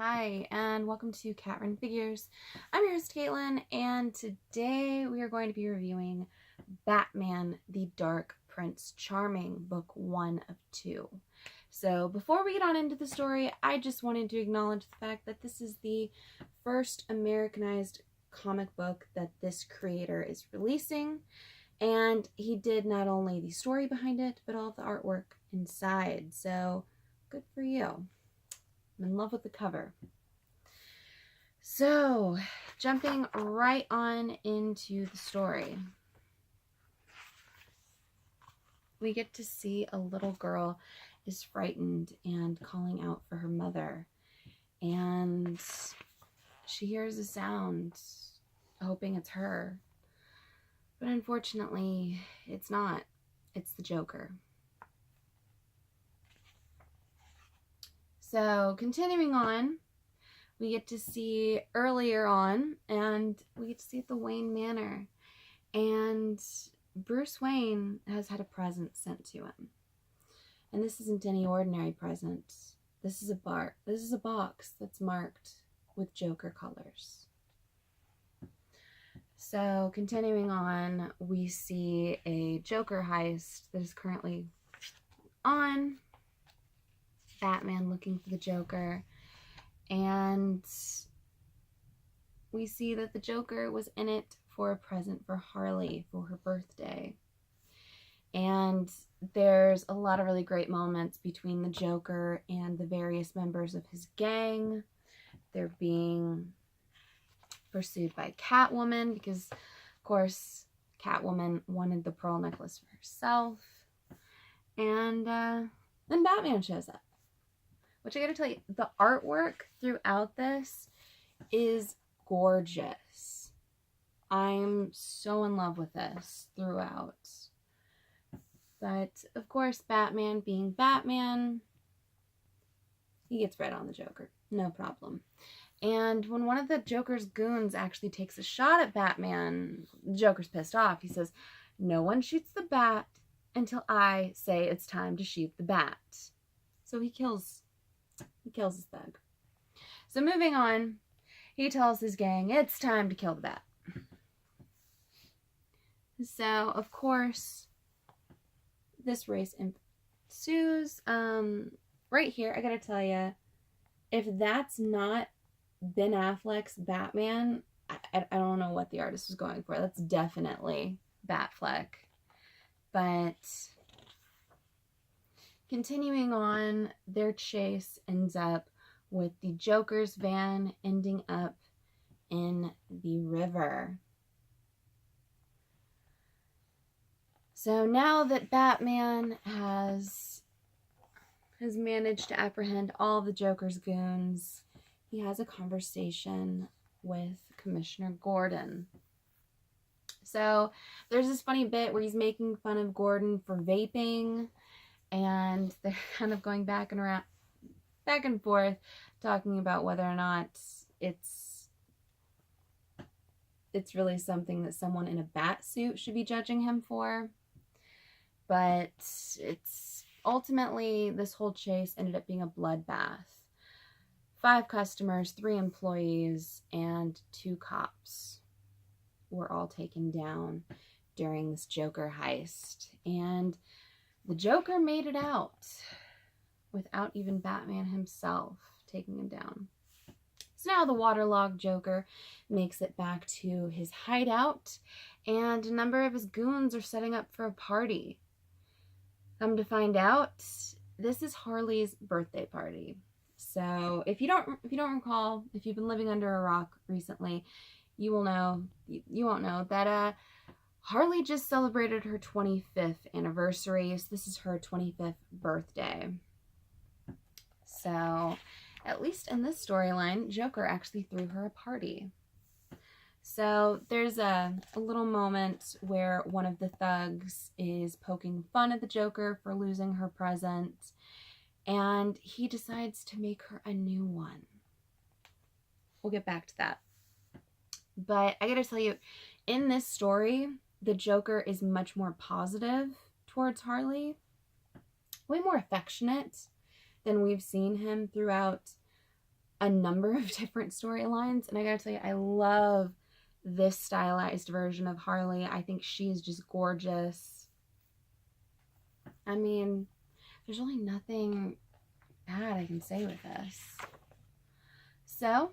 Hi, and welcome to Cat Run Figures. I'm your host, Caitlin, and today we are going to be reviewing Batman the Dark Prince Charming, book 1 of 2. So before we get on into the story, I just wanted to acknowledge the fact that this is the first Americanized comic book that this creator is releasing, and he did not only the story behind it, but all the artwork inside, so good for you. I'm in love with the cover. So, jumping right on into the story. We get to see a little girl is frightened and calling out for her mother. And she hears a sound, hoping it's her. But unfortunately, it's not. It's the Joker. So, continuing on, we get to see earlier on, and we get to see at the Wayne Manor. And Bruce Wayne has had a present sent to him. And this isn't any ordinary present. This is a box that's marked with Joker colors. So, continuing on, we see a Joker heist that is currently on. Batman looking for the Joker, and we see that the Joker was in it for a present for Harley for her birthday. And there's a lot of really great moments between the Joker and the various members of his gang. They're being pursued by Catwoman because, of course, Catwoman wanted the pearl necklace for herself. And then Batman shows up. Which I gotta tell you, the artwork throughout this is gorgeous. I'm so in love with this throughout. But, of course, Batman being Batman, he gets red on the Joker. No problem. And when one of the Joker's goons actually takes a shot at Batman, the Joker's pissed off. He says, "No one shoots the bat until I say it's time to shoot the bat." So he kills his thug. So moving on, he tells his gang, it's time to kill the bat. So, of course, this race ensues. Right here, I gotta tell you, if that's not Ben Affleck's Batman, I don't know what the artist was going for. That's definitely Batfleck. But continuing on, their chase ends up with the Joker's van ending up in the river. So now that Batman has managed to apprehend all the Joker's goons, he has a conversation with Commissioner Gordon. So there's this funny bit where he's making fun of Gordon for vaping, and they're kind of going back and forth, talking about whether or not it's really something that someone in a bat suit should be judging him for. But it's ultimately, this whole chase ended up being a bloodbath. 5 customers, 3 employees, and 2 cops were all taken down during this Joker heist. And the Joker made it out without even Batman himself taking him down. So now the waterlogged Joker makes it back to his hideout, and a number of his goons are setting up for a party. Come to find out, this is Harley's birthday party. So if you don't recall, if you've been living under a rock recently, you won't know that Harley just celebrated her 25th anniversary, so this is her 25th birthday. So, at least in this storyline, Joker actually threw her a party. So, there's a little moment where one of the thugs is poking fun at the Joker for losing her present, and he decides to make her a new one. We'll get back to that. But I gotta tell you, in this story, the Joker is much more positive towards Harley, way more affectionate than we've seen him throughout a number of different storylines. And I gotta tell you, I love this stylized version of Harley. I think she is just gorgeous. I mean, there's really nothing bad I can say with this. So,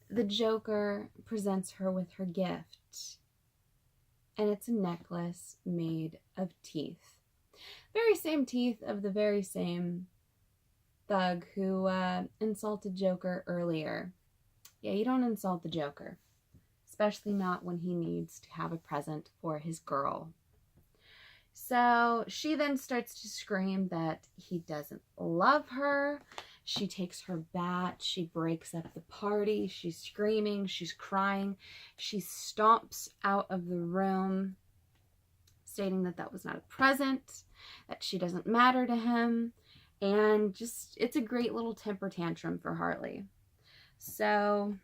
the Joker presents her with her gift, and it's a necklace made of teeth. Very same teeth of the very same thug who insulted Joker earlier. Yeah, you don't insult the Joker, especially not when he needs to have a present for his girl. So she then starts to scream that he doesn't love her. She takes her bat, she breaks up the party, she's screaming, she's crying. She stomps out of the room, stating that that was not a present, that she doesn't matter to him, and just, it's a great little temper tantrum for Harley. So,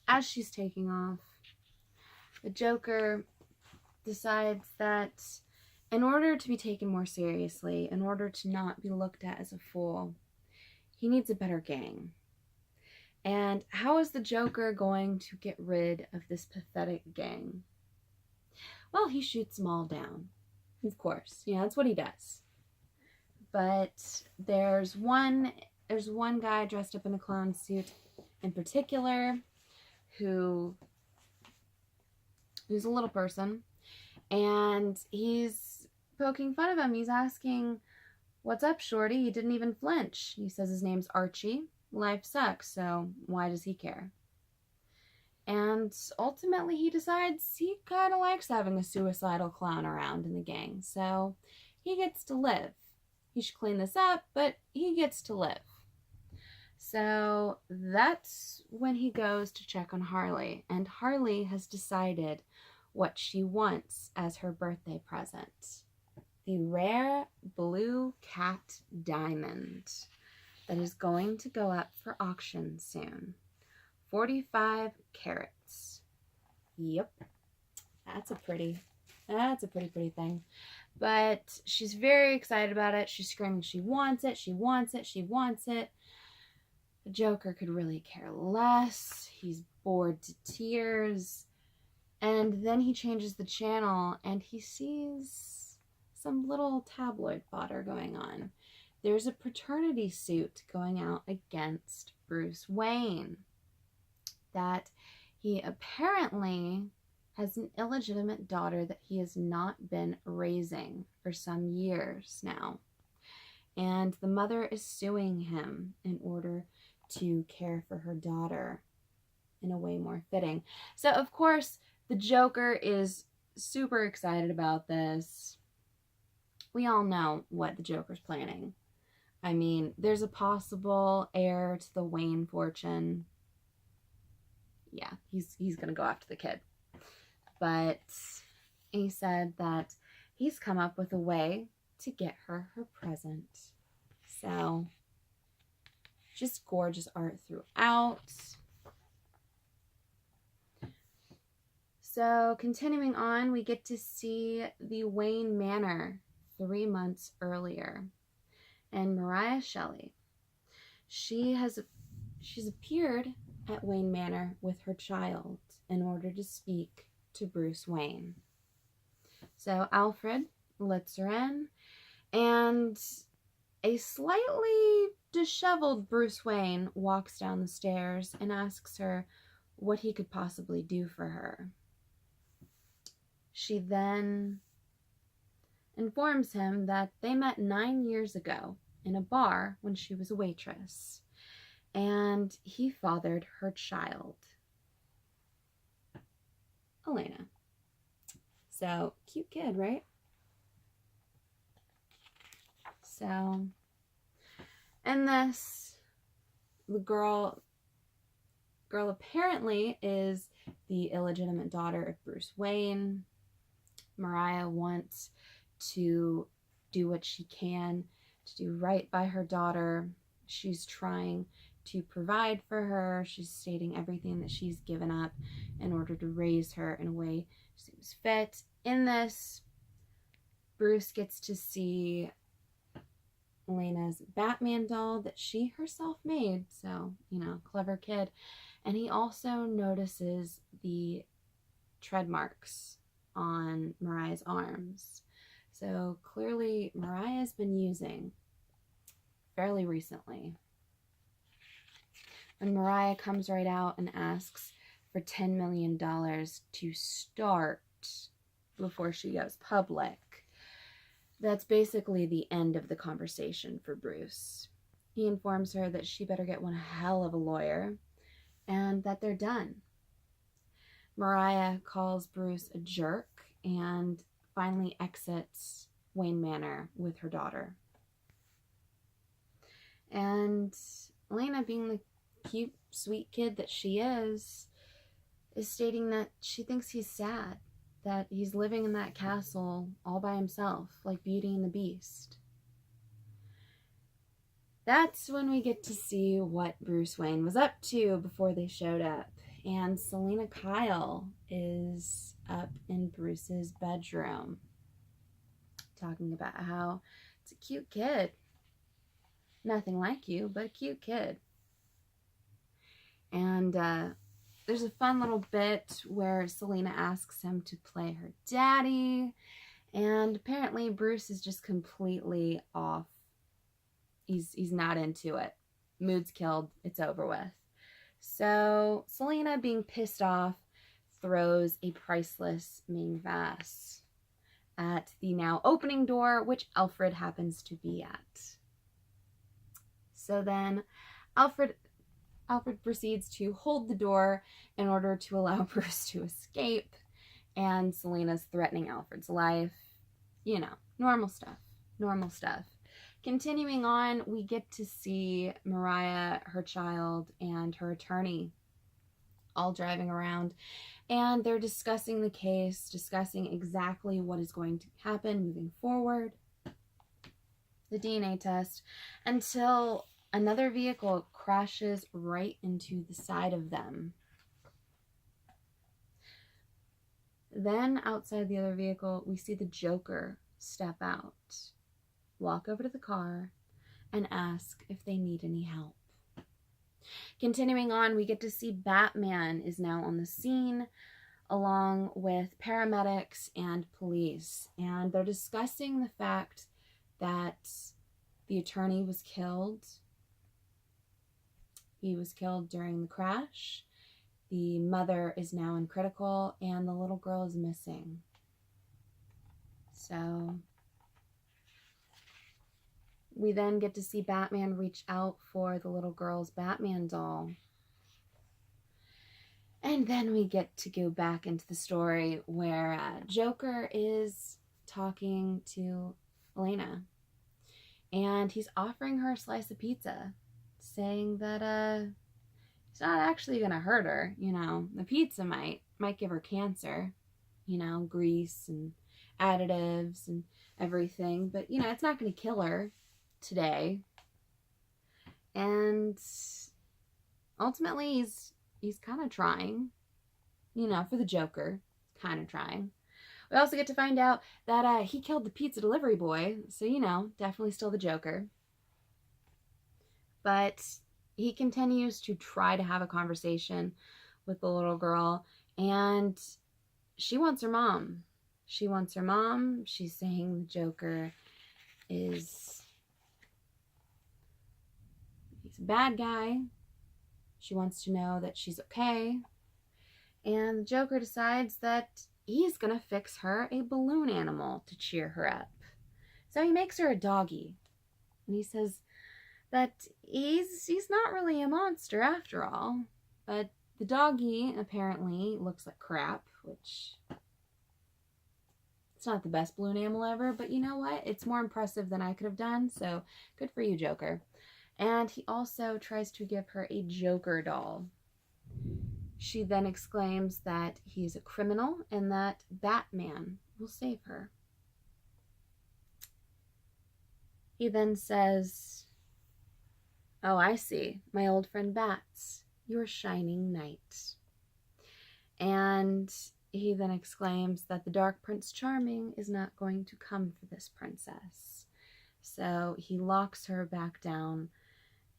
as she's taking off, the Joker decides that in order to be taken more seriously, in order to not be looked at as a fool, he needs a better gang. And how is the Joker going to get rid of this pathetic gang? Well, he shoots them all down. Of course, yeah, that's what he does. But there's one guy dressed up in a clown suit in particular who's a little person, and he's poking fun of him. He's asking, "What's up, shorty? He didn't even flinch." He says his name's Archie. Life sucks, so why does he care? And ultimately he decides he kind of likes having a suicidal clown around in the gang, so he gets to live. He should clean this up, but he gets to live. So that's when he goes to check on Harley, and Harley has decided what she wants as her birthday present. The rare blue cat diamond that is going to go up for auction soon. 45 carats. Yep. That's a pretty thing. But she's very excited about it. She's screaming she wants it, she wants it, she wants it. The Joker could really care less. He's bored to tears. And then he changes the channel and he sees some little tabloid fodder going on. There's a paternity suit going out against Bruce Wayne, that he apparently has an illegitimate daughter that he has not been raising for some years now. And the mother is suing him in order to care for her daughter in a way more fitting. So, of course, the Joker is super excited about this. We all know what the Joker's planning. I mean, there's a possible heir to the Wayne fortune. Yeah, he's going to go after the kid. But he said that he's come up with a way to get her her present. So, just gorgeous art throughout. So, continuing on, we get to see the Wayne Manor 3 months earlier. And Mariah Shelley, she's appeared at Wayne Manor with her child in order to speak to Bruce Wayne. So Alfred lets her in, and a slightly disheveled Bruce Wayne walks down the stairs and asks her what he could possibly do for her. She then informs him that they met 9 years ago in a bar when she was a waitress, and he fathered her child, Elena. So, cute kid, right? So, in this, the girl apparently is the illegitimate daughter of Bruce Wayne. Mariah wants to do what she can to do right by her daughter. She's trying to provide for her. She's stating everything that she's given up in order to raise her in a way she seems fit. In this, Bruce gets to see Elena's Batman doll that she herself made. So, clever kid. And he also notices the tread marks on Mariah's arms. So clearly Mariah's been using fairly recently. When Mariah comes right out and asks for $10 million to start before she goes public, that's basically the end of the conversation for Bruce. He informs her that she better get one hell of a lawyer and that they're done. Mariah calls Bruce a jerk and finally exits Wayne Manor with her daughter. And Elena, being the cute, sweet kid that she is stating that she thinks he's sad, that he's living in that castle all by himself, like Beauty and the Beast. That's when we get to see what Bruce Wayne was up to before they showed up. And Selena Kyle is up in Bruce's bedroom, talking about how it's a cute kid. Nothing like you, but a cute kid. And there's a fun little bit where Selena asks him to play her daddy. And apparently Bruce is just completely off. He's not into it. Mood's killed. It's over with. So Selena, being pissed off, throws a priceless Ming vase at the now opening door, which Alfred happens to be at. So then Alfred proceeds to hold the door in order to allow Bruce to escape, and Selena's threatening Alfred's life. Normal stuff. Continuing on, we get to see Mariah, her child, and her attorney all driving around, and they're discussing the case, discussing exactly what is going to happen moving forward, the DNA test, until another vehicle crashes right into the side of them. Then outside the other vehicle, we see the Joker step out, walk over to the car, and ask if they need any help. Continuing on, we get to see Batman is now on the scene, along with paramedics and police, and they're discussing the fact that the attorney was killed. He was killed during the crash. The mother is now in critical, and the little girl is missing. So we then get to see Batman reach out for the little girl's Batman doll. And then we get to go back into the story where Joker is talking to Elena. And he's offering her a slice of pizza, saying that it's not actually going to hurt her. The pizza might give her cancer, grease and additives and everything. But, it's not going to kill her today. And ultimately he's kind of trying, for the Joker, kind of trying. We also get to find out that he killed the pizza delivery boy, so definitely still the Joker. But he continues to try to have a conversation with the little girl, and she wants her mom. She's saying the Joker he's a bad guy. She wants to know that she's okay. And the Joker decides that he's gonna fix her a balloon animal to cheer her up. So he makes her a doggy. And he says that he's not really a monster after all. But the doggy apparently looks like crap, which it's not the best balloon animal ever, but you know what? It's more impressive than I could have done, so good for you, Joker. And he also tries to give her a Joker doll. She then exclaims that he's a criminal and that Batman will save her. He then says, "Oh, I see. My old friend Bats, your shining knight." And he then exclaims that the Dark Prince Charming is not going to come for this princess. So he locks her back down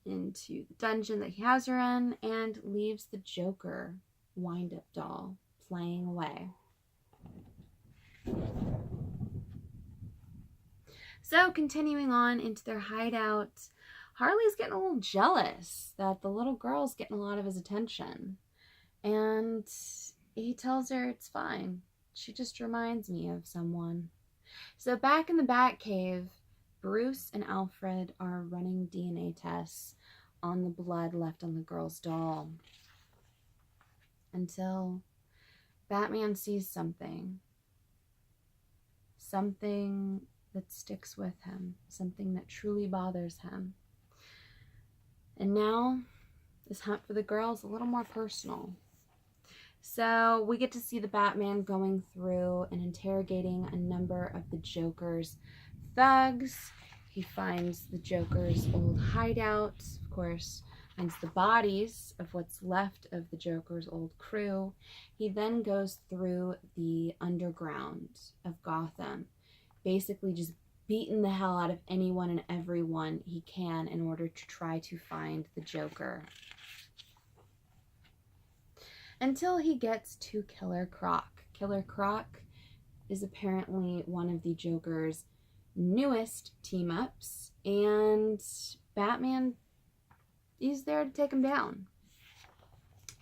into the dungeon that he has her in and leaves the Joker wind-up doll playing away. So continuing on into their hideout, Harley's getting a little jealous that the little girl's getting a lot of his attention. And he tells her it's fine. She just reminds me of someone. So back in the Batcave, Bruce and Alfred are running DNA tests on the blood left on the girl's doll. Until Batman sees something. Something that sticks with him. Something that truly bothers him. And now, this hunt for the girl is a little more personal. So we get to see the Batman going through and interrogating a number of the Joker's thugs. He finds the Joker's old hideout, of course, finds the bodies of what's left of the Joker's old crew. He then goes through the underground of Gotham, basically just beating the hell out of anyone and everyone he can in order to try to find the Joker. Until he gets to Killer Croc. Killer Croc is apparently one of the Joker's newest team-ups, and Batman is there to take him down.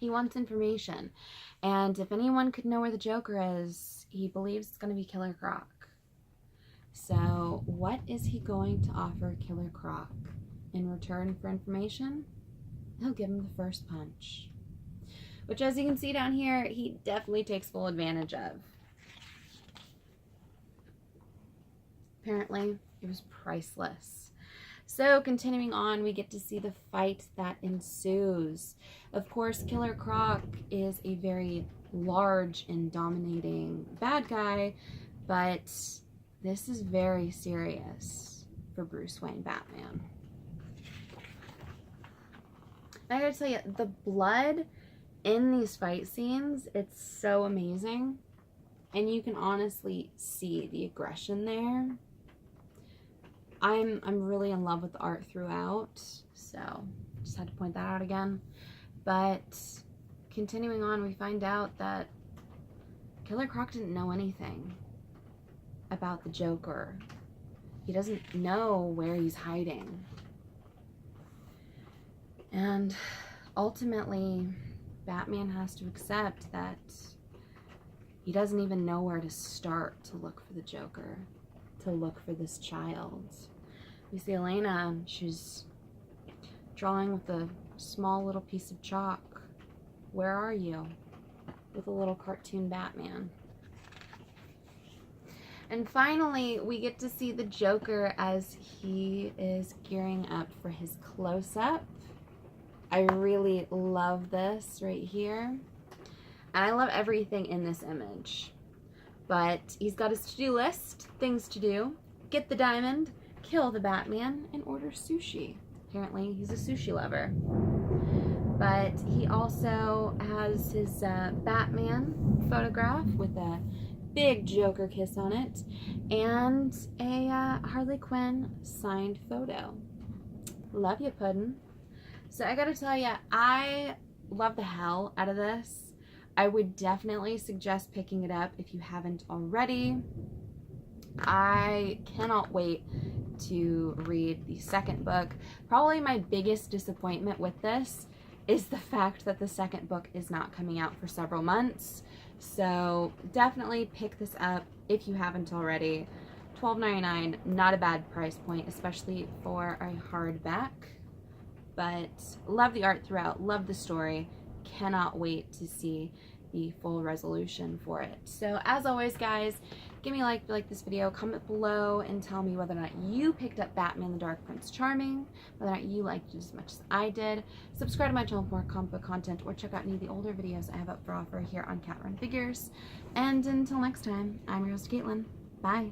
He wants information, and if anyone could know where the Joker is, he believes it's going to be Killer Croc. So what is he going to offer Killer Croc in return for information? He'll give him the first punch, which, as you can see down here, he definitely takes full advantage of. Apparently, it was priceless. So, continuing on, we get to see the fight that ensues. Of course, Killer Croc is a very large and dominating bad guy, but this is very serious for Bruce Wayne Batman. I gotta tell you, the blood in these fight scenes, it's so amazing. And you can honestly see the aggression there. I'm really in love with the art throughout, so just had to point that out again. But continuing on, we find out that Killer Croc didn't know anything about the Joker. He doesn't know where he's hiding. And ultimately, Batman has to accept that he doesn't even know where to start to look for the Joker, to look for this child. We see Elena, she's drawing with a small little piece of chalk. Where are you? With a little cartoon Batman. And finally, we get to see the Joker as he is gearing up for his close-up. I really love this right here. And I love everything in this image. But he's got his to-do list, things to do. Get the diamond, kill the Batman, and order sushi. Apparently, he's a sushi lover. But he also has his Batman photograph with a big Joker kiss on it, and a Harley Quinn signed photo. Love you, Puddin'. So I gotta tell you, I love the hell out of this. I would definitely suggest picking it up if you haven't already. I cannot wait to read the second book. Probably my biggest disappointment with this is the fact that the second book is not coming out for several months. So definitely pick this up if you haven't already. $12.99, not a bad price point, especially for a hardback. But love the art throughout, love the story. Cannot wait to see the full resolution for it. So as always, guys, give me a like if you like this video, comment below and tell me whether or not you picked up Batman the Dark Prince Charming, whether or not you liked it as much as I did. Subscribe to my channel for more comic book content, or check out any of the older videos I have up for offer here on Cat Run Figures. And until next time, I'm your host, Caitlin. Bye.